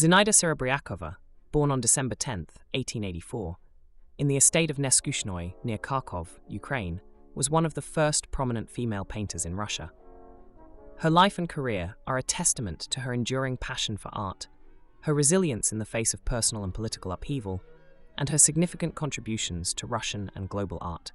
Zinaida Serebriakova, born on December 10, 1884, in the estate of Neskuchnoye near Kharkov, Ukraine, was one of the first prominent female painters in Russia. Her life and career are a testament to her enduring passion for art, her resilience in the face of personal and political upheaval, and her significant contributions to Russian and global art.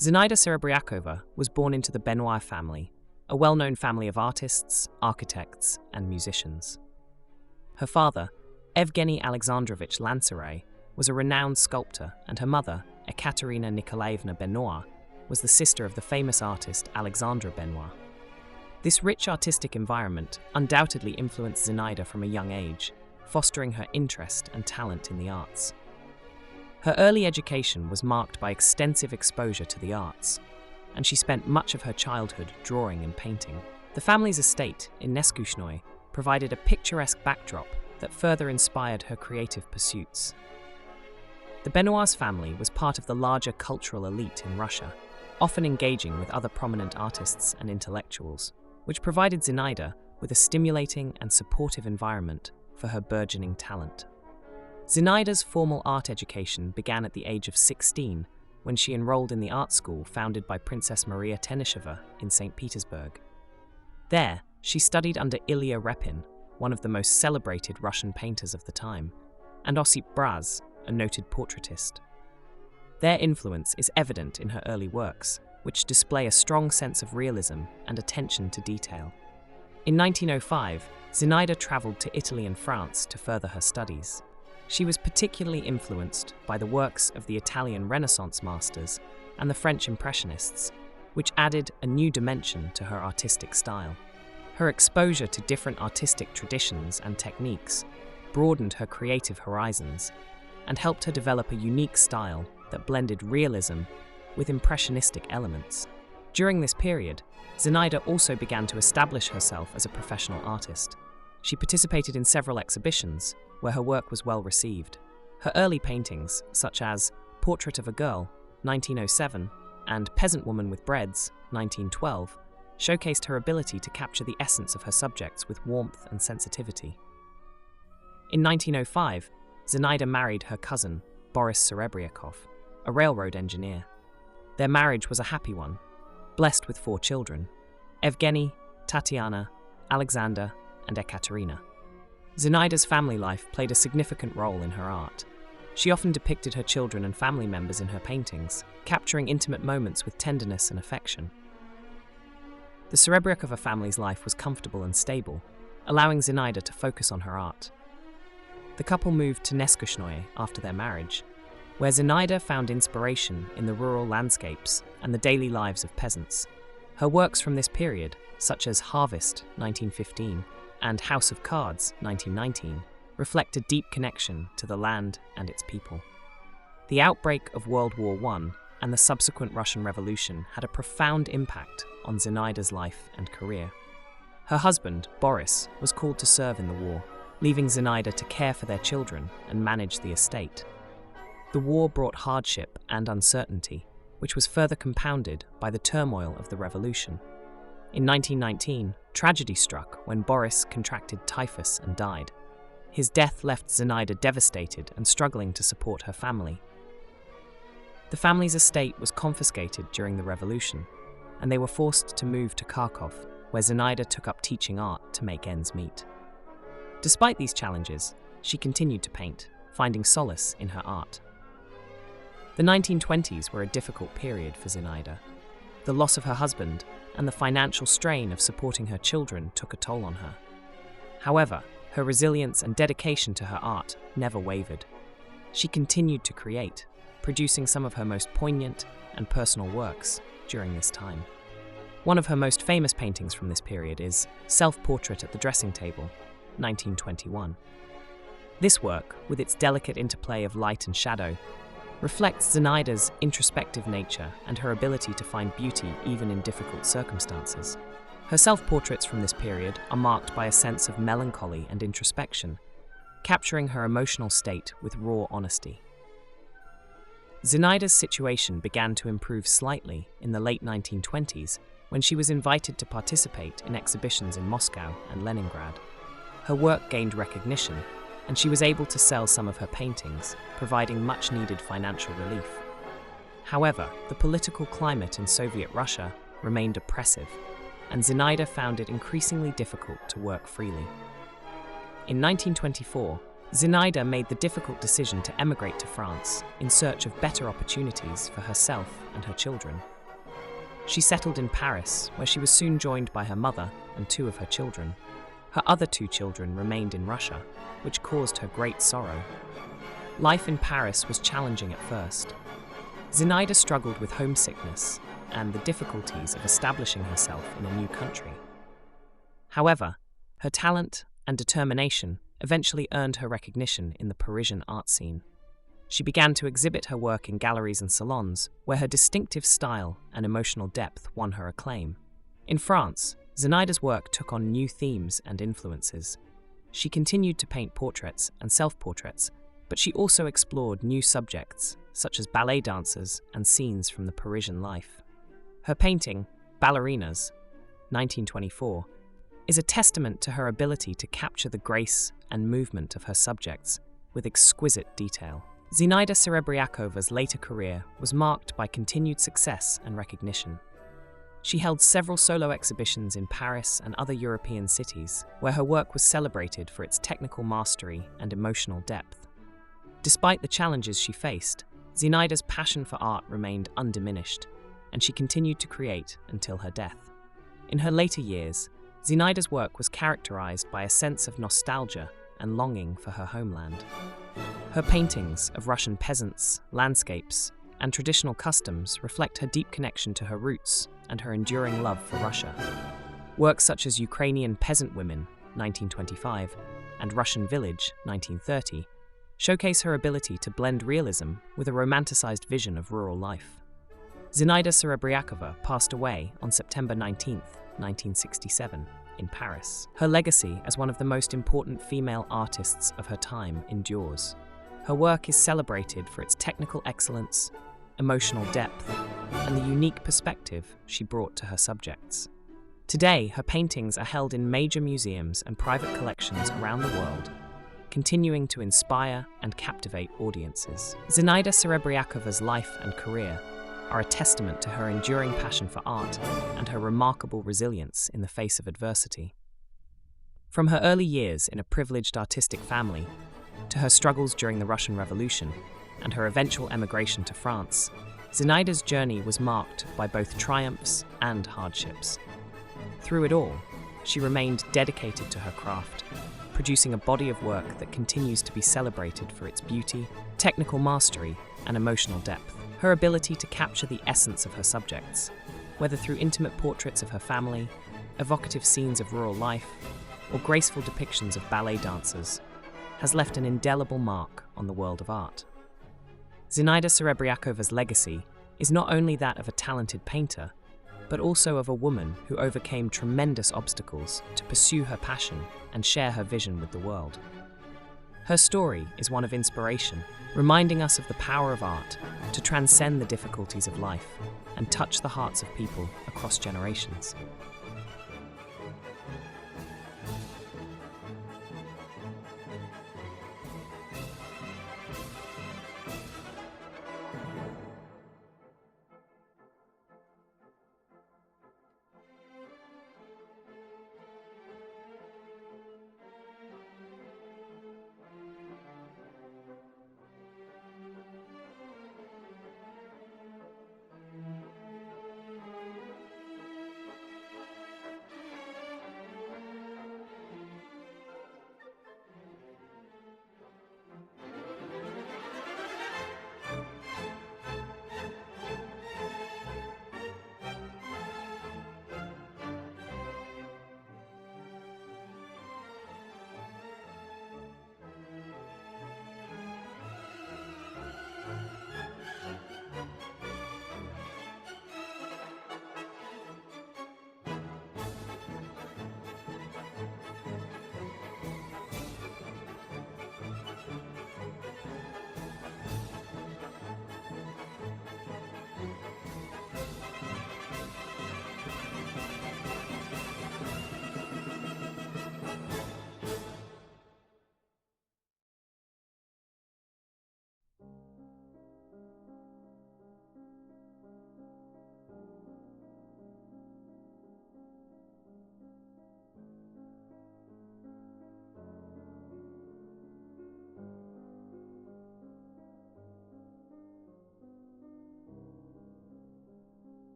Zinaida Serebriakova was born into the Benois family, a well-known family of artists, architects, and musicians. Her father, Evgeny Alexandrovich Lanceray, was a renowned sculptor, and her mother, Ekaterina Nikolaevna Benois, was the sister of the famous artist Alexandre Benois. This rich artistic environment undoubtedly influenced Zinaida from a young age, fostering her interest and talent in the arts. Her early education was marked by extensive exposure to the arts, and she spent much of her childhood drawing and painting. The family's estate in Neskuchnoye provided a picturesque backdrop that further inspired her creative pursuits. The Benois family was part of the larger cultural elite in Russia, often engaging with other prominent artists and intellectuals, which provided Zinaida with a stimulating and supportive environment for her burgeoning talent. Zinaida's formal art education began at the age of 16 when she enrolled in the art school founded by Princess Maria Tenisheva in Saint Petersburg. There, she studied under Ilya Repin, one of the most celebrated Russian painters of the time, and Osip Braz, a noted portraitist. Their influence is evident in her early works, which display a strong sense of realism and attention to detail. In 1905, Zinaida traveled to Italy and France to further her studies. She was particularly influenced by the works of the Italian Renaissance masters and the French Impressionists, which added a new dimension to her artistic style. Her exposure to different artistic traditions and techniques broadened her creative horizons and helped her develop a unique style that blended realism with impressionistic elements. During this period, Zinaida also began to establish herself as a professional artist. She participated in several exhibitions where her work was well received. Her early paintings, such as Portrait of a Girl, 1907, and Peasant Woman with Breads, 1912, showcased her ability to capture the essence of her subjects with warmth and sensitivity. In 1905, Zinaida married her cousin, Boris Serebriakov, a railroad engineer. Their marriage was a happy one, blessed with 4 children: Evgeny, Tatiana, Alexander, and Ekaterina. Zinaida's family life played a significant role in her art. She often depicted her children and family members in her paintings, capturing intimate moments with tenderness and affection. The Serebriakova family's life was comfortable and stable, allowing Zinaida to focus on her art. The couple moved to Neskuchnoye after their marriage, where Zinaida found inspiration in the rural landscapes and the daily lives of peasants. Her works from this period, such as Harvest, 1915, and House of Cards, 1919, reflect a deep connection to the land and its people. The outbreak of World War I and the subsequent Russian Revolution had a profound impact on Zinaida's life and career. Her husband, Boris, was called to serve in the war, leaving Zinaida to care for their children and manage the estate. The war brought hardship and uncertainty, which was further compounded by the turmoil of the revolution. In 1919, tragedy struck when Boris contracted typhus and died. His death left Zinaida devastated and struggling to support her family. The family's estate was confiscated during the revolution, and they were forced to move to Kharkov, where Zinaida took up teaching art to make ends meet. Despite these challenges, she continued to paint, finding solace in her art. The 1920s were a difficult period for Zinaida. The loss of her husband and the financial strain of supporting her children took a toll on her. However, her resilience and dedication to her art never wavered. She continued to create, producing some of her most poignant and personal works during this time. One of her most famous paintings from this period is Self-Portrait at the Dressing Table, 1921. This work, with its delicate interplay of light and shadow, reflects Zinaida's introspective nature and her ability to find beauty even in difficult circumstances. Her self-portraits from this period are marked by a sense of melancholy and introspection, capturing her emotional state with raw honesty. Zinaida's situation began to improve slightly in the late 1920s when she was invited to participate in exhibitions in Moscow and Leningrad. Her work gained recognition, and she was able to sell some of her paintings, providing much-needed financial relief. However, the political climate in Soviet Russia remained oppressive, and Zinaida found it increasingly difficult to work freely. In 1924, Zinaida made the difficult decision to emigrate to France in search of better opportunities for herself and her children. She settled in Paris, where she was soon joined by her mother and 2 of her children. Her other 2 children remained in Russia, which caused her great sorrow. Life in Paris was challenging at first. Zinaida struggled with homesickness and the difficulties of establishing herself in a new country. However, her talent and determination eventually earned her recognition in the Parisian art scene. She began to exhibit her work in galleries and salons, where her distinctive style and emotional depth won her acclaim. In France, Zinaida's work took on new themes and influences. She continued to paint portraits and self-portraits, but she also explored new subjects, such as ballet dancers and scenes from the Parisian life. Her painting, Ballerinas, 1924, is a testament to her ability to capture the grace and movement of her subjects with exquisite detail. Zinaida Serebriakova's later career was marked by continued success and recognition. She held several solo exhibitions in Paris and other European cities, where her work was celebrated for its technical mastery and emotional depth. Despite the challenges she faced, Zinaida's passion for art remained undiminished, and she continued to create until her death. In her later years, Zinaida's work was characterized by a sense of nostalgia and longing for her homeland. Her paintings of Russian peasants, landscapes, and traditional customs reflect her deep connection to her roots and her enduring love for Russia. Works such as Ukrainian Peasant Women, 1925, and Russian Village, 1930, showcase her ability to blend realism with a romanticized vision of rural life. Zinaida Serebriakova passed away on September 19, 1967, in Paris. Her legacy as one of the most important female artists of her time endures. Her work is celebrated for its technical excellence, emotional depth, and the unique perspective she brought to her subjects. Today, her paintings are held in major museums and private collections around the world, continuing to inspire and captivate audiences. Zinaida Serebriakova's life and career are a testament to her enduring passion for art and her remarkable resilience in the face of adversity. From her early years in a privileged artistic family, to her struggles during the Russian Revolution and her eventual emigration to France, Zinaida's journey was marked by both triumphs and hardships. Through it all, she remained dedicated to her craft, producing a body of work that continues to be celebrated for its beauty, technical mastery, and emotional depth. Her ability to capture the essence of her subjects, whether through intimate portraits of her family, evocative scenes of rural life, or graceful depictions of ballet dancers, has left an indelible mark on the world of art. Zinaida Serebriakova's legacy is not only that of a talented painter, but also of a woman who overcame tremendous obstacles to pursue her passion and share her vision with the world. Her story is one of inspiration, reminding us of the power of art to transcend the difficulties of life and touch the hearts of people across generations.